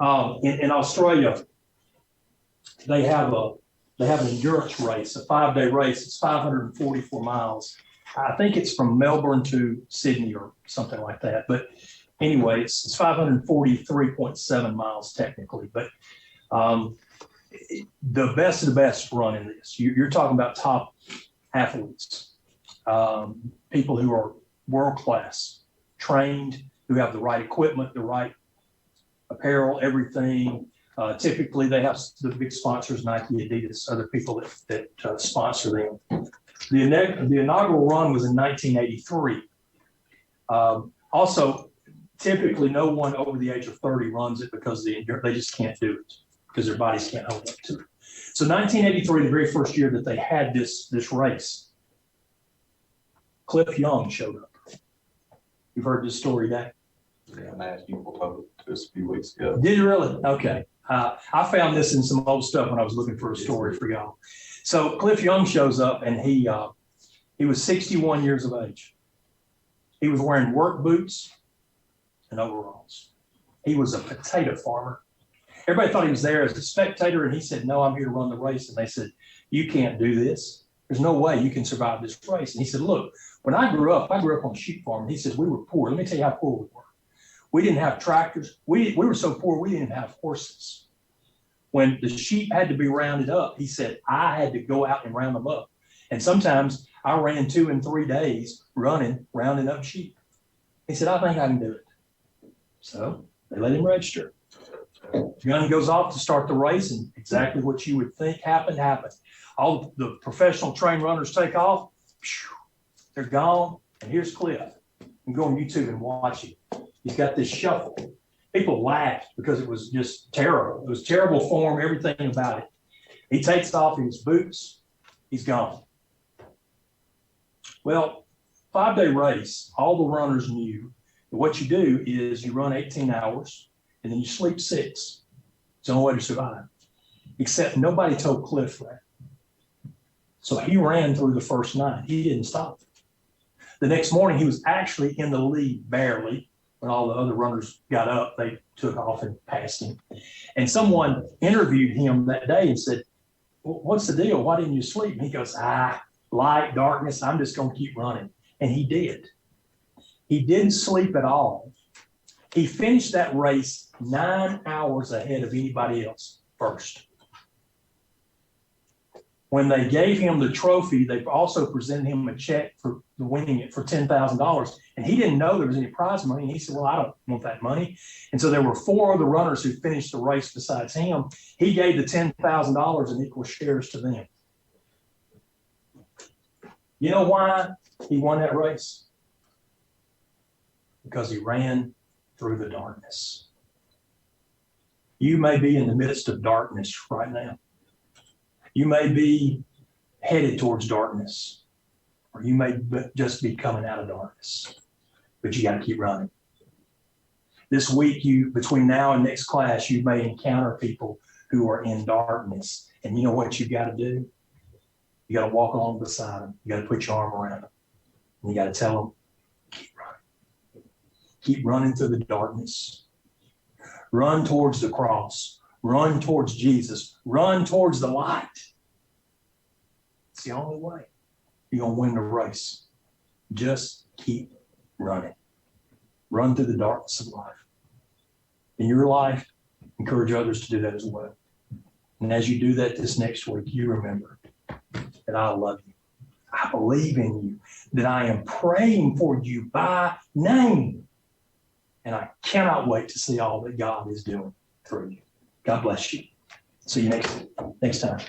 In Australia, they have an endurance race, a 5-day race. It's 544 miles. I think it's from Melbourne to Sydney or something like that. But anyway, it's 543.7 miles technically. But the best of the best run in this. You're talking about top athletes, people who are world class, trained, who have the right equipment, the right apparel, everything. Typically, they have the big sponsors, Nike, Adidas, other people that sponsor them. The inaugural run was in 1983. Also, typically, no one over the age of 30 runs it because they just can't do it because their bodies can't hold up to it. So 1983, the very first year that they had this race, Cliff Young showed up. You've heard this story, Dave? Yeah, I asked you about this a few weeks ago. Did you really? Okay. I found this in some old stuff when I was looking for a story for y'all. So Cliff Young shows up, and he was 61 years of age. He was wearing work boots and overalls. He was a potato farmer. Everybody thought he was there as a spectator, and he said, "No, I'm here to run the race." And they said, "You can't do this. There's no way you can survive this race." And he said, "Look, when I grew up on a sheep farm." He said, "We were poor. Let me tell you how poor we were. We didn't have tractors. We were so poor we didn't have horses. When the sheep had to be rounded up," he said, "I had to go out and round them up. And sometimes I ran 2 and 3 days rounding up sheep." He said, "I think I can do it." So they let him register. Young goes off to start the race, and exactly what you would think happened. All the professional trained runners take off. They're gone. And here's Cliff. You can go on YouTube and watch it. He's got this shuffle. People laughed because it was just terrible. It was terrible form, everything about it. He takes off in his boots. He's gone. Well, 5-day race, all the runners knew that what you do is you run 18 hours and then you sleep 6. It's the only way to survive. Except nobody told Cliff that. So he ran through the first night. He didn't stop. The next morning, he was actually in the lead barely. When all the other runners got up, they took off and passed him. And someone interviewed him that day and said, "What's the deal? Why didn't you sleep?" And he goes, "Light, darkness, I'm just going to keep running." And he did. He didn't sleep at all. He finished that race 9 hours ahead of anybody else first. When they gave him the trophy, they also presented him a check for winning it for $10,000. And he didn't know there was any prize money. And he said, "Well, I don't want that money." And so there were 4 other runners who finished the race besides him. He gave the $10,000 in equal shares to them. You know why he won that race? Because he ran through the darkness. You may be in the midst of darkness right now. You may be headed towards darkness, or you may just be coming out of darkness, but you got to keep running. This week, between now and next class, you may encounter people who are in darkness, and you know what you got to do? You got to walk along beside them. You got to put your arm around them, and you got to tell them, "Keep running. Keep running through the darkness. Run towards the cross. Run towards Jesus. Run towards the light. It's the only way you're going to win the race. Just keep running. Run through the darkness of life. In your life, encourage others to do that as well. And as you do that this next week, you remember that I love you. I believe in you. That I am praying for you by name. And I cannot wait to see all that God is doing through you. God bless you. See you next time.